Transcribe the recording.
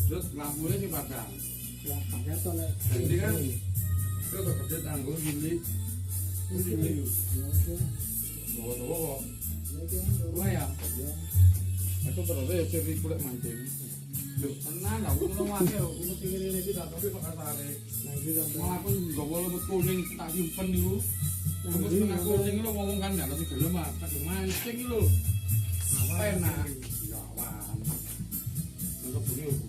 Terus lampunya sih padang. Lah pakai to lek. Jadi kan itu kok kerja tangguh gini. Gini. Bawa-bawa kok. Wah ya. Aku terus ya ciri kulit mancing. Loh, tenang aku ngomong wae aku mesti ngene iki tak tapi kok kasare. Nah iki sampe Malah aku nggawa lemut kuning tak simpen niku. Lemut kuning kuning lho ngomong kan dalam gelem tak mancing lho. Apa enak? Ya wan. Nang kebune